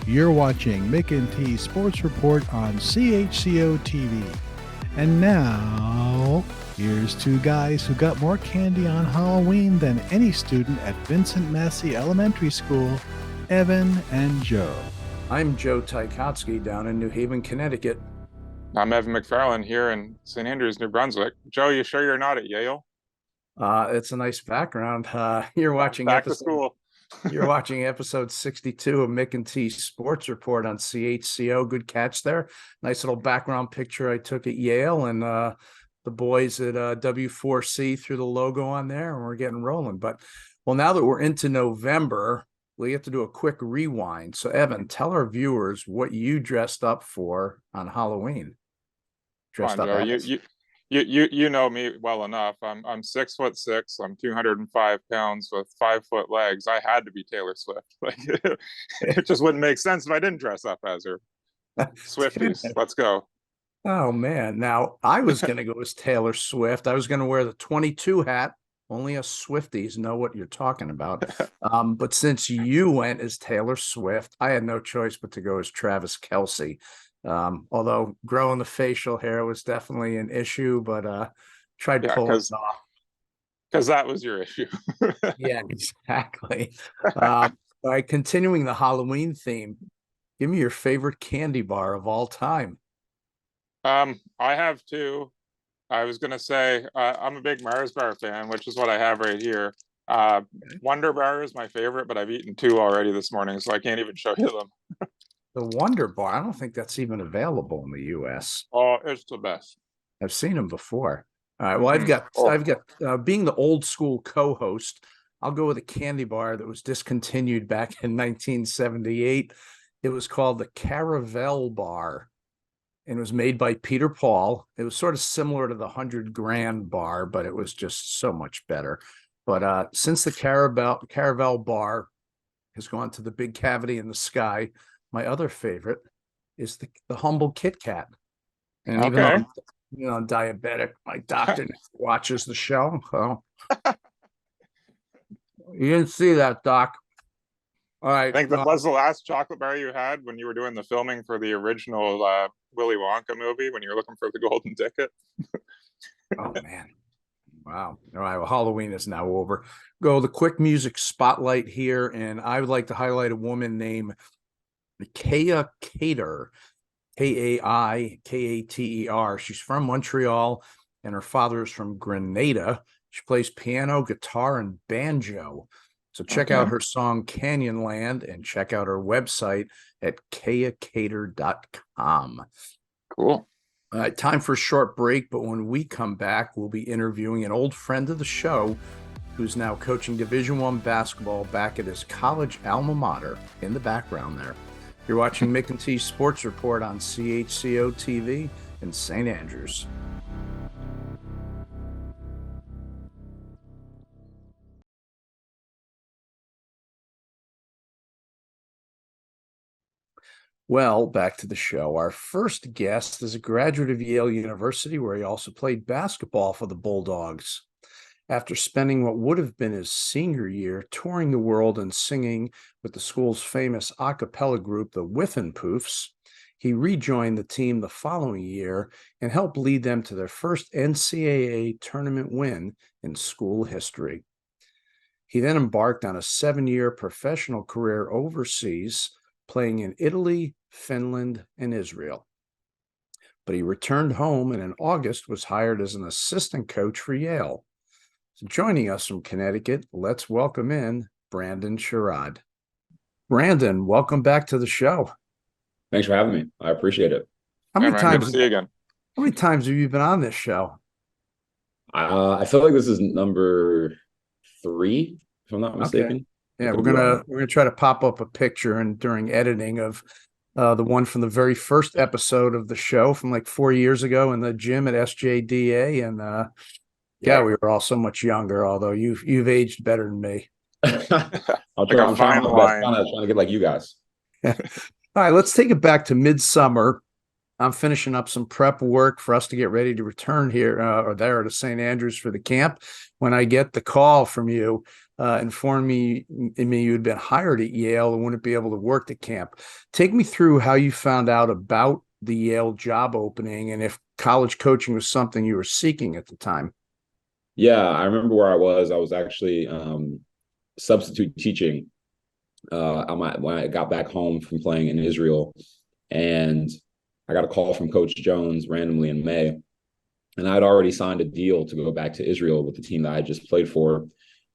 You're watching Mc&T Sports Report on CHCO-TV. And now, here's two guys who got more candy on Halloween than any student at Vincent Massey Elementary School, Evan and Joe. I'm Joe Ticotsky down in New Haven, Connecticut. I'm Evan McFarlane here in St. Andrews, New Brunswick. Joe, you sure you're not at Yale? It's a nice background. You're watching Back to school. You're watching episode 62 of Mc&T Sports Report on CHCO. Good catch there. Nice little background picture I took at Yale, and the boys at W4C threw the logo on there, and we're getting rolling. But, well, now that we're into November, we have to do a quick rewind. So, Evan, tell our viewers what you dressed up for on Halloween. Come on, Joe. You know me well enough. I'm 6'6". I'm 205 pounds with 5-foot legs. I had to be Taylor Swift. Like it just wouldn't make sense if I didn't dress up as her. Swifties, let's go. Oh man! Now I was going to go as Taylor Swift. I was going to wear the 22 hat. Only us Swifties know what you're talking about. But since you went as Taylor Swift, I had no choice but to go as Travis Kelce. Although growing the facial hair was definitely an issue, but tried to pull it off. Because that was your issue. Yeah, exactly. All right, continuing the Halloween theme, give me your favorite candy bar of all time. I have two. I was going to say I'm a big Mars bar fan, which is what I have right here. Wonder Bar is my favorite, but I've eaten two already this morning, so I can't even show you them. The Wonder Bar, I don't think that's even available in the U.S. Oh, it's the best. I've seen them before. All right, well, I've got being the old school co-host, I'll go with a candy bar that was discontinued back in 1978. It was called the Caravelle Bar, and it was made by Peter Paul. It was sort of similar to the 100 Grand Bar, but it was just so much better. But since the Caravelle Bar has gone to the big cavity in the sky, my other favorite is the humble Kit Kat. And even though I'm diabetic, my doctor watches the show. So you didn't see that, Doc. All right. I think that was the last chocolate bar you had when you were doing the filming for the original Willy Wonka movie, when you were looking for the golden ticket. Oh, man. Wow. All right. Well, Halloween is now over. Go the quick music spotlight here. And I would like to highlight a woman named Kaya Kater, Kaikater. She's from Montreal, and her father is from Grenada. She plays piano, guitar, and banjo. So check out her song Canyonland, and check out her website at kaikater.com. Cool. All right, time for a short break, but when we come back, we'll be interviewing an old friend of the show who's now coaching Division I basketball back at his college alma mater in the background there. You're watching Mc&T Sports Report on CHCO-TV in St. Andrews. Well, back to the show. Our first guest is a graduate of Yale University, where he also played basketball for the Bulldogs. After spending what would have been his senior year touring the world and singing with the school's famous a cappella group, the Whiffenpoofs, he rejoined the team the following year and helped lead them to their first NCAA tournament win in school history. He then embarked on a 7-year professional career overseas, playing in Italy, Finland, and Israel. But he returned home and in August was hired as an assistant coach for Yale. So joining us from Connecticut, let's welcome in Brandon Sherrod. Brandon, welcome back to the show. Thanks for having me. I appreciate it. How many times? Good to see you again. How many times have you been on this show? I feel like this is number 3, if I'm not mistaken. Yeah, we're gonna try to pop up a picture and during editing of the one from the very first episode of the show from like 4 years ago in the gym at SJDA, and we were all so much younger. Although you've aged better than me. I'm trying to get like you guys. All right, let's take it back to midsummer. I'm finishing up some prep work for us to get ready to return here or there to St. Andrews for the camp when I get the call from you. informed me you had been hired at Yale and wouldn't be able to work the camp. Take me through how you found out about the Yale job opening and if college coaching was something you were seeking at the time. Yeah, I remember where I was. I was actually substitute teaching when I got back home from playing in Israel, and I got a call from Coach Jones randomly in May, and I'd already signed a deal to go back to Israel with the team that I just played for,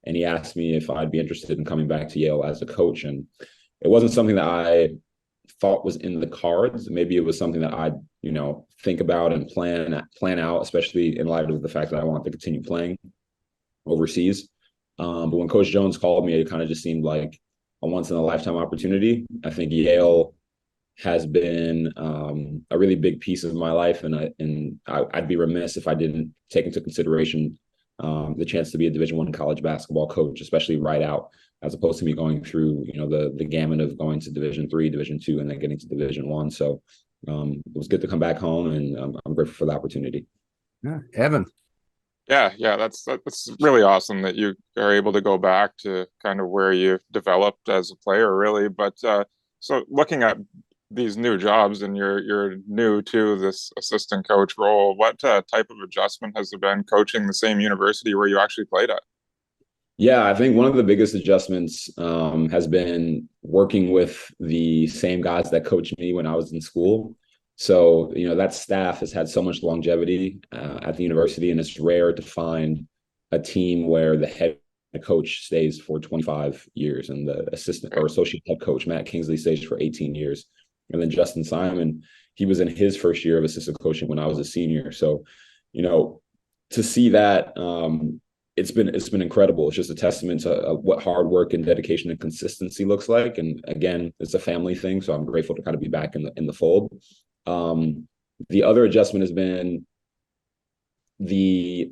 and he asked me if I'd be interested in coming back to Yale as a coach, and it wasn't something that I thought was in the cards. Maybe it was something that I'd think about and plan out, especially in light of the fact that I wanted to continue playing overseas. But when Coach Jones called me, it kind of just seemed like a once-in-a-lifetime opportunity. I think Yale has been a really big piece of my life, and I'd be remiss if I didn't take into consideration the chance to be a Division I college basketball coach, especially right out, as opposed to me going through the gamut of going to Division III, Division II, and then getting to Division I. So it was good to come back home, and I'm grateful for the opportunity. Yeah, Evan. Yeah, that's really awesome that you are able to go back to kind of where you developed as a player, really. But so looking at these new jobs, and you're new to this assistant coach role, what type of adjustment has there been coaching the same university where you actually played at? Yeah, I think one of the biggest adjustments has been working with the same guys that coached me when I was in school. So, that staff has had so much longevity at the university, and it's rare to find a team where the head coach stays for 25 years and the assistant or associate head coach, Matt Kingsley, stays for 18 years. And then Justin Simon, he was in his first year of assistant coaching when I was a senior. So, to see that, it's been incredible. It's just a testament to what hard work and dedication and consistency looks like. And again, it's a family thing, so I'm grateful to kind of be back in the fold. The other adjustment has been the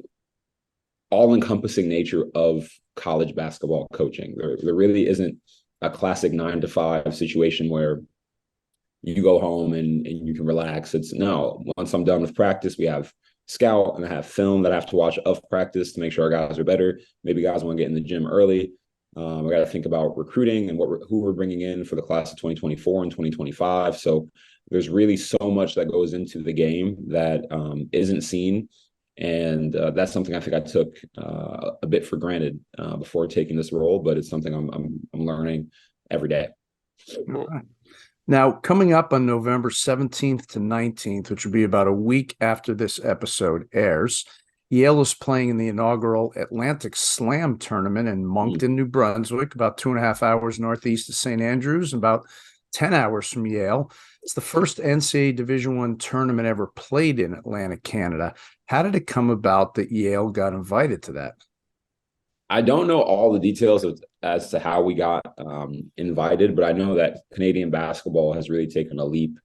all-encompassing nature of college basketball coaching. There really isn't a classic 9-to-5 situation where you go home and you can relax. It's no, once I'm done with practice, we have scout and I have film that I have to watch of practice to make sure our guys are better. Maybe guys want to get in the gym early. I got to think about recruiting and who we're bringing in for the class of 2024 and 2025. So there's really so much that goes into the game that isn't seen. And that's something I think I took a bit for granted before taking this role, but it's something I'm learning every day. All right. Now, coming up on November 17th to 19th, which will be about a week after this episode airs, Yale is playing in the inaugural Atlantic Slam tournament in Moncton, New Brunswick, about 2.5 hours northeast of St. Andrews, about 10 hours from Yale. It's the first NCAA Division I tournament ever played in Atlantic, Canada. How did it come about that Yale got invited to that? I don't know all the details as to how we got invited, but I know that Canadian basketball has really taken a leap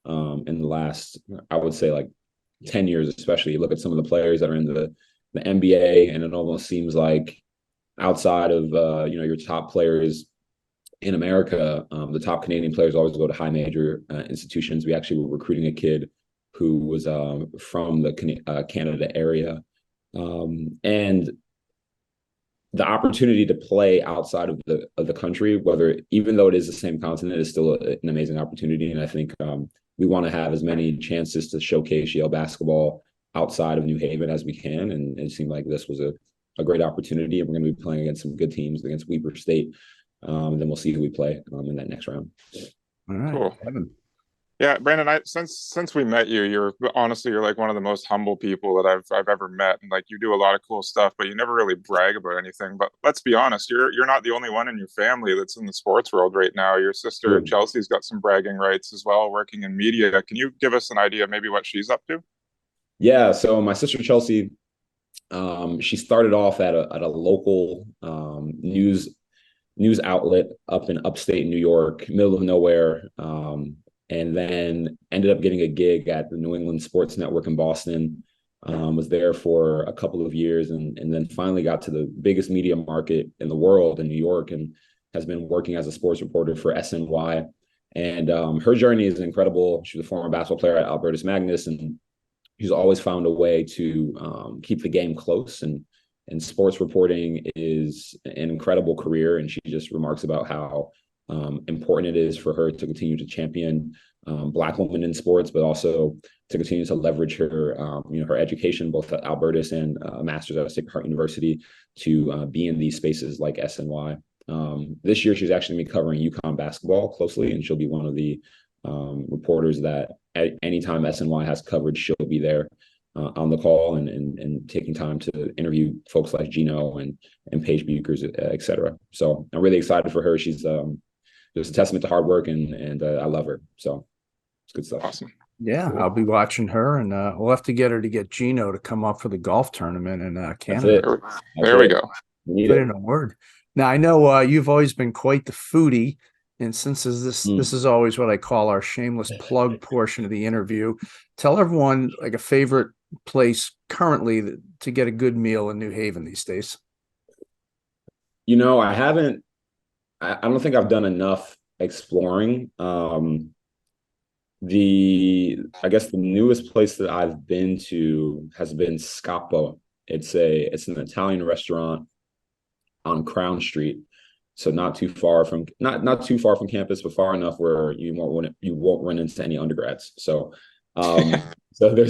in the last, I would say, like 10 years, especially. You look at some of the players that are in the NBA, and it almost seems like outside of your top players in America, the top Canadian players always go to high major institutions. We actually were recruiting a kid who was from the Canada area, and the opportunity to play outside of the country, even though it is the same continent, is still an amazing opportunity. And I think we want to have as many chances to showcase Yale basketball outside of New Haven as we can. And it seemed like this was a great opportunity. And we're going to be playing against some good teams, against Weber State. And then we'll see who we play in that next round. All right. Cool. Evan. Yeah, Brandon, since we met you, you're like one of the most humble people that I've ever met, and like you do a lot of cool stuff, but you never really brag about anything. But let's be honest, you're not the only one in your family that's in the sports world right now. Your sister Chelsea's got some bragging rights as well, working in media. Can you give us an idea of maybe what she's up to? Yeah, so my sister Chelsea, she started off at a local news outlet up in upstate New York, middle of nowhere. And then ended up getting a gig at the New England Sports Network in Boston, was there for a couple of years, and then finally got to the biggest media market in the world in New York, and has been working as a sports reporter for SNY. And her journey is incredible. She was a former basketball player at Albertus Magnus, and she's always found a way to keep the game close and in sports reporting is an incredible career. And she just remarks about how important it is for her to continue to champion Black women in sports, but also to continue to leverage her, her education, both at Albertus and a master's at Sacred Heart University, to be in these spaces like SNY. This year, she's actually going to be covering UConn basketball closely, and she'll be one of the reporters that at any time SNY has coverage, she'll be there on the call and taking time to interview folks like Gino and Paige Buchers, et cetera. So I'm really excited for her. She's just a testament to hard work, and I love her. So it's good stuff. Awesome. Yeah, cool. I'll be watching her, and we'll have to get her to get Gino to come up for the golf tournament in Canada. There we go. Put in a word. Now, I know you've always been quite the foodie, and since this is always what I call our shameless plug portion of the interview, tell everyone like a favorite place currently to get a good meal in New Haven these days. I don't think I've done enough exploring. I guess the newest place that I've been to has been Scappo. It's an Italian restaurant on Crown Street, so not too far from campus, but far enough where you won't run into any undergrads. So so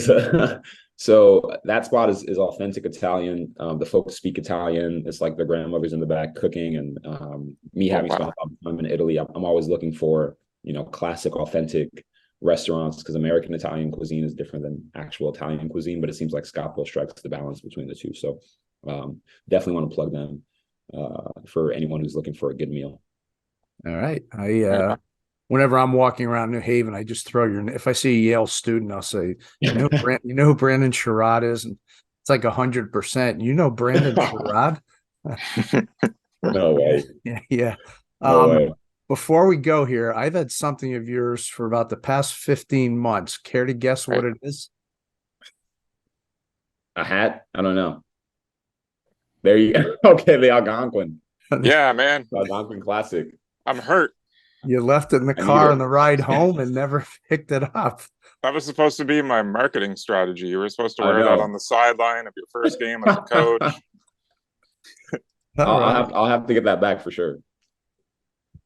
that spot is authentic Italian. The folks speak Italian. It's like their grandmother's in the back cooking, and me having spent a lot of time in Italy, I'm always looking for classic, authentic restaurants, because American Italian cuisine is different than actual Italian cuisine, but it seems like Scappo strikes the balance between the two. So definitely want to plug them for anyone who's looking for a good meal. All right. Whenever I'm walking around New Haven, I just throw if I see a Yale student, I'll say, you know who Brandon Sherrod is? And it's like 100%. You know Brandon Sherrod? No way. Yeah. No way. Before we go here, I've had something of yours for about the past 15 months. Care to guess what it is? A hat? I don't know. There you go. Okay, the Algonquin. Yeah, man. Algonquin classic. I'm hurt. You left it in the car on the ride home and never picked it up. That was supposed to be my marketing strategy. You were supposed to wear that on the sideline of your first game as a coach. I'll have to get that back for sure.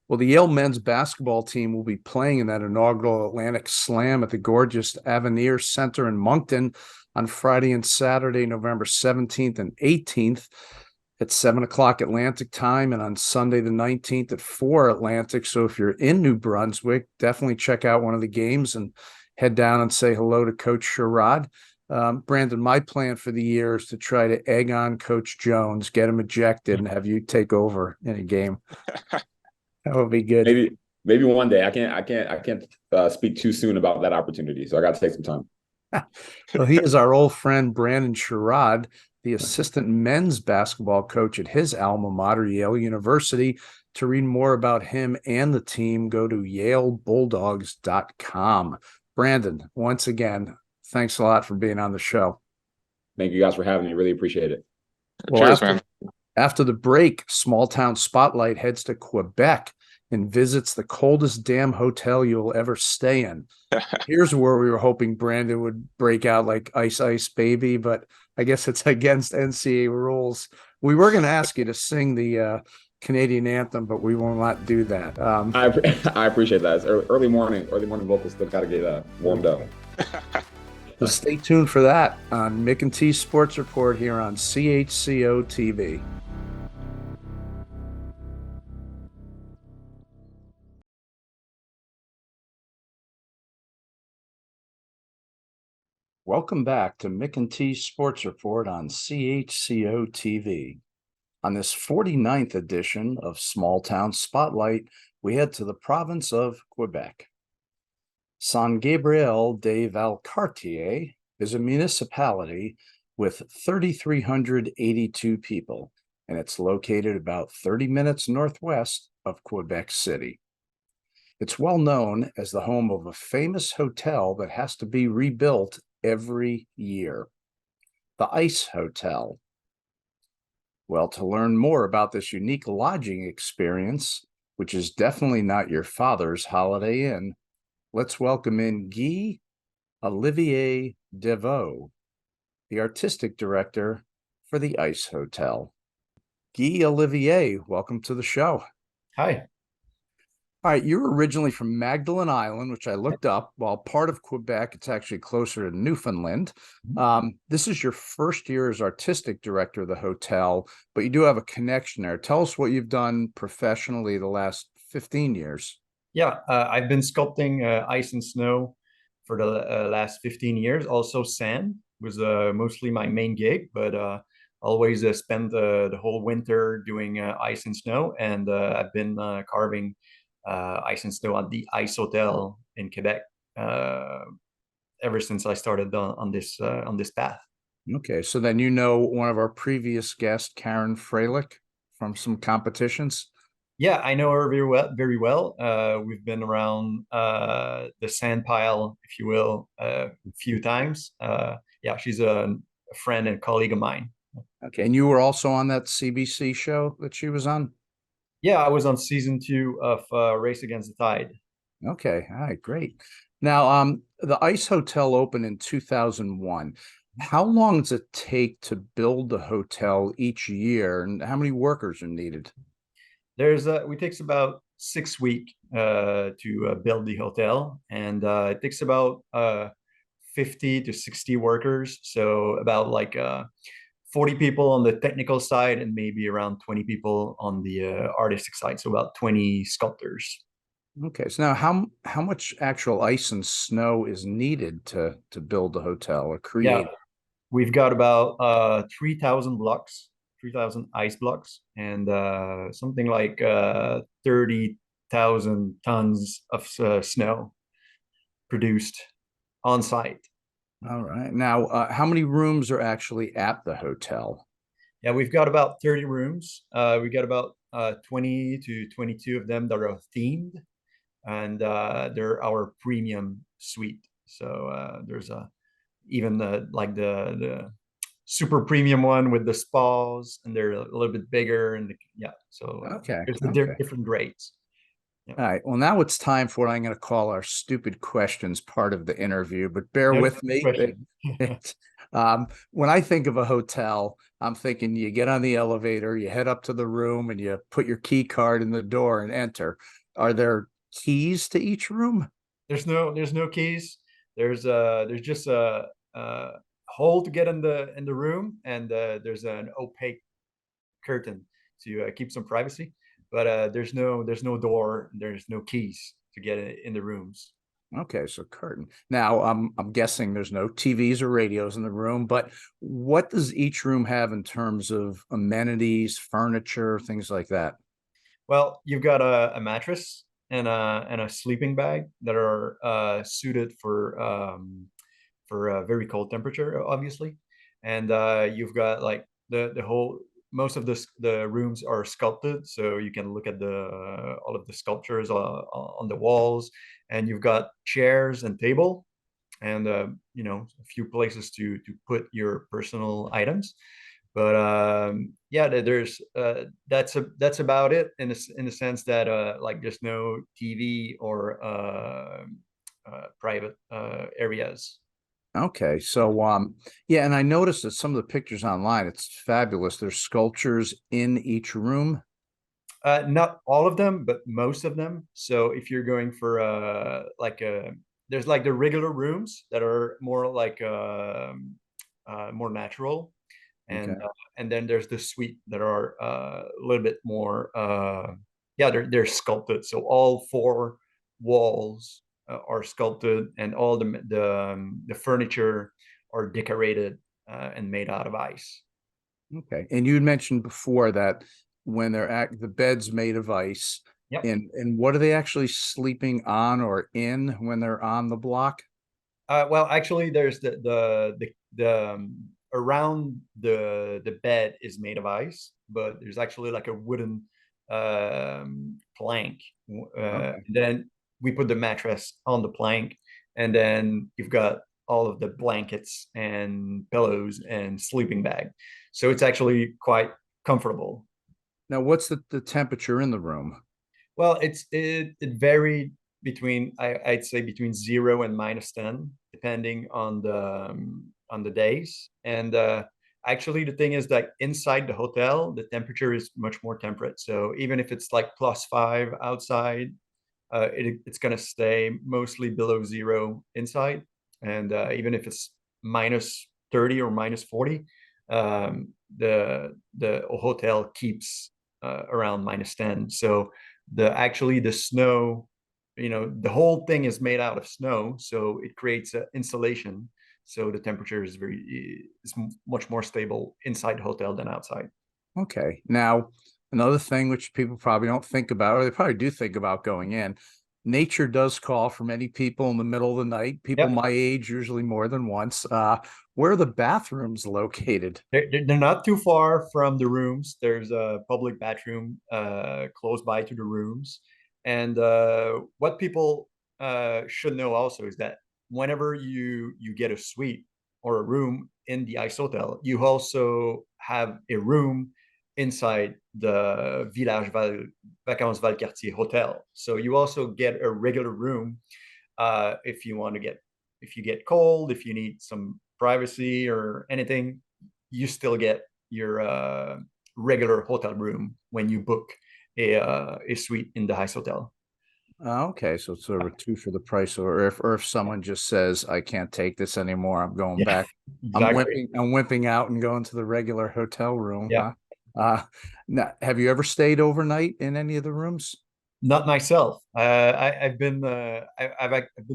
Well, the Yale men's basketball team will be playing in that inaugural Atlantic Slam at the gorgeous Avenir Center in Moncton on Friday and Saturday, November 17th and 18th at 7 o'clock Atlantic time, and on Sunday the 19th at 4 Atlantic. So if you're in New Brunswick, definitely check out one of the games and head down and say hello to Coach Sherrod. Brandon, my plan for the year is to try to egg on Coach Jones, get him ejected, and have you take over in a game. That would be good. Maybe one day. I can't speak too soon about that opportunity, so I got to take some time. Well, he is our old friend Brandon Sherrod, the assistant men's basketball coach at his alma mater, Yale University. To read more about him and the team, go to yalebulldogs.com. Brandon, once again, thanks a lot for being on the show. Thank you guys for having me. Really appreciate it. Well, cheers, man. After the break, Small Town Spotlight heads to Quebec and visits the coldest damn hotel you'll ever stay in. Here's where we were hoping Brandon would break out like Ice Ice Baby, but I guess it's against NCAA rules. We were going to ask you to sing the Canadian anthem, but we will not do that. I appreciate that. It's early morning vocals still got to get warmed up. So stay tuned for that on Mc&T Sports Report here on CHCO-TV. Welcome back to Mc&T Sports Report on CHCO-TV. On this 49th edition of Small Town Spotlight, we head to the province of Quebec. Saint-Gabriel de Valcartier is a municipality with 3,382 people, and it's located about 30 minutes northwest of Quebec City. It's well known as the home of a famous hotel that has to be rebuilt every year, the Ice Hotel. Well, to learn more about this unique lodging experience, which is definitely not your father's Holiday Inn, let's welcome in Guy-Olivier Deveau, the artistic director for the Ice Hotel. Guy-Olivier, welcome to the show. Hi. All right, you're originally from Magdalen Island, which I looked up. While part of Quebec, it's actually closer to Newfoundland. This is your first year as artistic director of the hotel, but you do have a connection there. Tell us what you've done professionally the last 15 years. Yeah, I've been sculpting ice and snow for the last 15 years. Also, sand was mostly my main gig, but always spent the whole winter doing ice and snow. And I've been carving ice and snow at the Ice Hotel in Quebec ever since I started on this path. Okay, so then you know one of our previous guests, Karen Freilich, from some competitions. Yeah, I know her very well. Very well. We've been around the sand pile, if you will, a few times. Yeah, she's a friend and colleague of mine. Okay, and you were also on that CBC show that she was on? Yeah, I was on season 2 of Race Against the Tide. Okay, all right, great. Now, the Ice Hotel opened in 2001. How long does it take to build the hotel each year, and how many workers are needed? It takes about 6 weeks to build the hotel, and it takes about 50 to 60 workers. So about like 40 people on the technical side and maybe around 20 people on the artistic side. So about 20 sculptors. Okay, so now how much actual ice and snow is needed to build the hotel or create? Yeah, we've got about 3,000 blocks, 3,000 ice blocks, and something like 30,000 tons of snow produced on site. All right. Now, how many rooms are actually at the hotel? Yeah, we've got about 30 rooms. We got about 20 to 22 of them that are themed, and they're our premium suite. So there's even the super premium one with the spas, and they're a little bit bigger. And yeah, so Okay, there's the different grades. Yeah. All right. Well, now it's time for what I'm going to call our stupid questions part of the interview, but bear with me. When I think of a hotel, I'm thinking you get on the elevator, you head up to the room, and you put your key card in the door and enter. Are there keys to each room? There's no keys. There's just a hole to get in the room, and there's an opaque curtain to keep some privacy. But there's no door. There's no keys to get in the rooms. Okay, so curtain. Now, I'm guessing there's no TVs or radios in the room, but what does each room have in terms of amenities, furniture, things like that? Well, you've got a mattress and a sleeping bag that are suited for a very cold temperature, obviously. And you've got like the whole, most of the rooms are sculpted, so you can look at all of the sculptures on the walls, and you've got chairs and table, and a few places to put your personal items. But yeah, that's about it in the sense that like there's no TV or private areas. Okay, so yeah, and I noticed that some of the pictures online, it's fabulous. There's sculptures in each room. Not all of them, but most of them. So if you're going for there's like the regular rooms that are more like more natural, and Okay. And then there's the suite that are a little bit more yeah, they're sculpted. So all 4 walls are sculpted, and all the furniture are decorated and made out of ice. Okay, and you had mentioned before that when they're the bed's made of ice. Yep. And what are they actually sleeping on or in when they're on the block? Well, actually, there's the around the bed is made of ice, but there's actually like a wooden plank. Okay. And then we put the mattress on the plank, and then you've got all of the blankets and pillows and sleeping bag. So it's actually quite comfortable. Now, what's the temperature in the room? Well, it varied between I'd say between 0 and -10, depending on the days. And Actually, the thing is that inside the hotel, the temperature is much more temperate. So even if it's like +5 outside, it's going to stay mostly below 0 inside. And even if it's -30 or -40, the hotel keeps around -10. So the snow, the whole thing is made out of snow, so it creates insulation. So the temperature is much more stable inside the hotel than outside. Okay. Now, another thing which people probably don't think about, or they probably do think about going in, nature does call for many people in the middle of the night, people my age, usually more than once. Where are the bathrooms located? They're not too far from the rooms. There's a public bathroom close by to the rooms. And what people should know also is that whenever you get a suite or a room in the ice hotel, you also have a room inside the Vacances Valcartier hotel. So you also get a regular room if you get cold, if you need some privacy or anything, you still get your regular hotel room when you book a suite in the ice hotel. Okay, so it's sort of a 2 for the price, or if someone just says, I can't take this anymore, I'm going back. Exactly. I'm wimping out and going to the regular hotel room. Yeah. Now, have you ever stayed overnight in any of the rooms? Not myself. I've been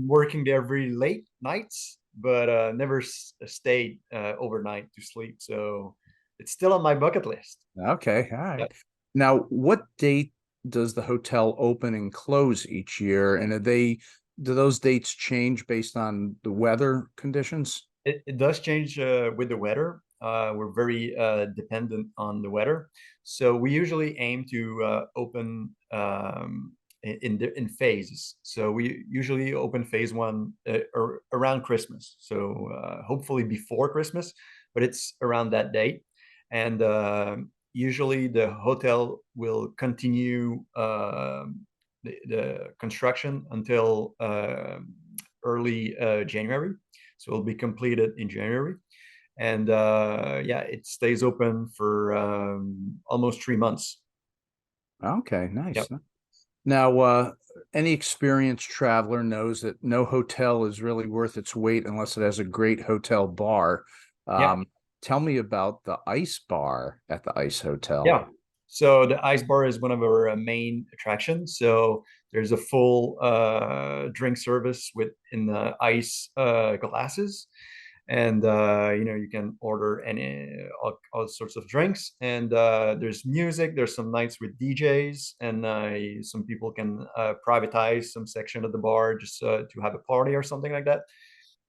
working there very late nights, but never stayed overnight to sleep. So it's still on my bucket list. Okay, all right. Now, what date does the hotel open and close each year? And do those dates change based on the weather conditions? It does change with the weather. We're very dependent on the weather. So we usually aim to open in phases. So we usually open phase 1 around Christmas. So hopefully before Christmas, but it's around that date. And usually the hotel will continue the construction until early January. So it'll be completed in January. And it stays open for almost 3 months. Okay, nice. Yep. Now, any experienced traveler knows that no hotel is really worth its weight unless it has a great hotel bar. Tell me about the ice bar at the Ice Hotel. Yeah. So the ice bar is one of our main attractions. So there's a full drink service in the ice glasses. And you can order all sorts of drinks, and there's music. There's some nights with DJs, and some people can privatize some section of the bar just to have a party or something like that.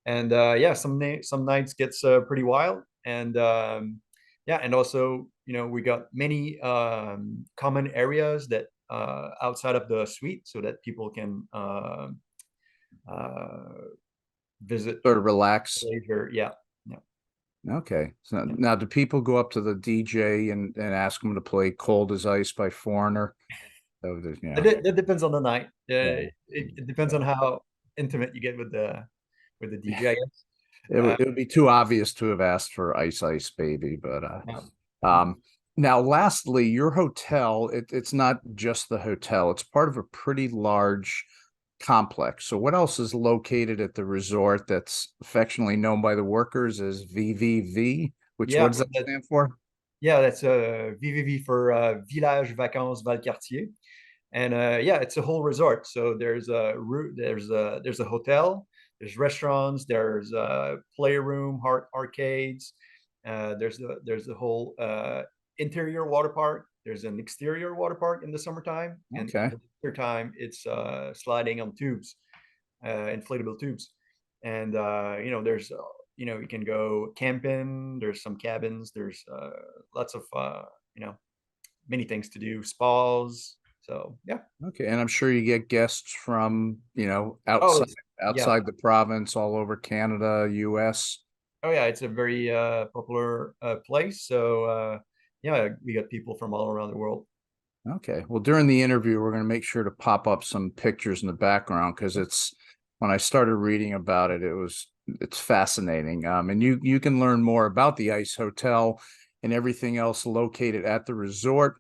And some nights gets pretty wild. And and also we got many common areas that outside of the suite, so that people can visit, sort of relax. Later. Yeah. Okay. So now, do people go up to the DJ and ask them to play "Cold as Ice" by Foreigner? That depends on the night. It depends on how intimate you get with the DJ, I guess. It would be too obvious to have asked for "Ice Ice Baby," but now, lastly, your hotel, it's not just the hotel, it's part of a pretty large complex. So what else is located at the resort that's affectionately known by the workers as VVV? What does that stand for? Yeah, that's VVV for Village Vacances Valcartier. And it's a whole resort. So there's a hotel, there's restaurants, there's a playroom, arcades, there's a whole interior water park. There's an exterior water park in the summertime. And in the winter time, it's sliding on tubes, inflatable tubes. And there's you can go camping. There's some cabins. There's lots of many things to do, spas. So yeah. Okay, and I'm sure you get guests from outside the province, all over Canada, US. Oh yeah, it's a very popular place. So we got people from all around the world. Okay. Well, during the interview, we're going to make sure to pop up some pictures in the background, because when I started reading about it, it was it's fascinating. And you can learn more about the Ice Hotel and everything else located at the resort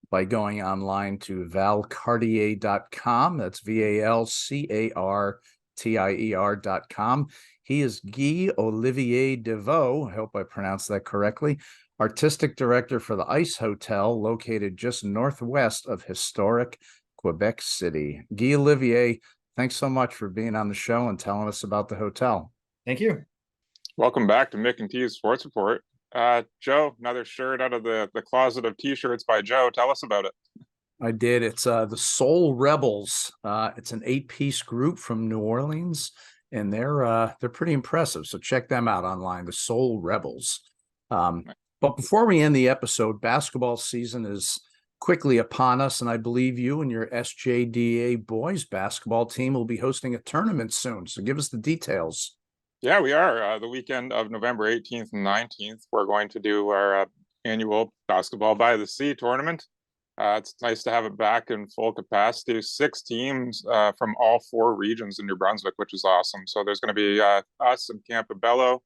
by going online to valcartier.com. That's VALCARTIER.com. He is Guy-Olivier Deveau. I hope I pronounced that correctly. Artistic director for the Ice Hotel, located just northwest of historic Quebec City. Guy-Olivier, thanks so much for being on the show and telling us about the hotel. Thank you. Welcome back to Mc&T's Sports Report. Joe, another shirt out of the closet of t-shirts by Joe. Tell us about it. I did. It's the Soul Rebels. It's an 8-piece group from New Orleans, and they're pretty impressive. So check them out online, the Soul Rebels. But before we end the episode, basketball season is quickly upon us, and I believe you and your SJDA boys basketball team will be hosting a tournament soon. So give us the details. Yeah, we are. The weekend of November 18th and 19th, we're going to do our annual Basketball by the Sea tournament. It's nice to have it back in full capacity. 6 teams from all 4 regions in New Brunswick, which is awesome. So there's going to be us in Campobello,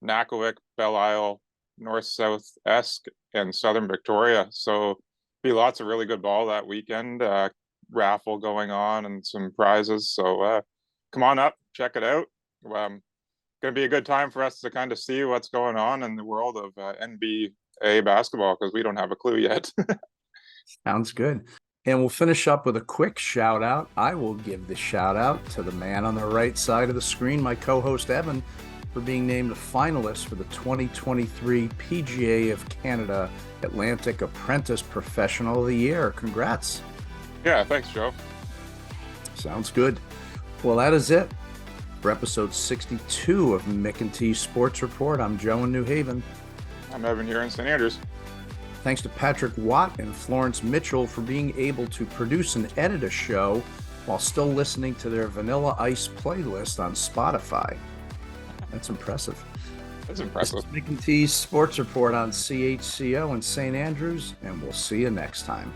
Nakawik, Belle Isle, North South Esk, and Southern Victoria. So be lots of really good ball that weekend. Raffle going on and some prizes. So come on up, check it out. Going to be a good time for us to kind of see what's going on in the world of NBA basketball, because we don't have a clue yet. Sounds good. And we'll finish up with a quick shout out. I will give the shout out to the man on the right side of the screen, my co-host Evan, for being named a finalist for the 2023 PGA of Canada Atlantic Apprentice Professional of the Year. Congrats. Yeah, thanks, Joe. Sounds good. Well, that is it for episode 62 of Mc&T Sports Report. I'm Joe in New Haven. I'm Evan here in St. Andrews. Thanks to Patrick Watt and Florence Mitchell for being able to produce and edit a show while still listening to their Vanilla Ice playlist on Spotify. That's impressive. That's impressive. This is Mc&T's Sports Report on CHCO in St. Andrews, and we'll see you next time.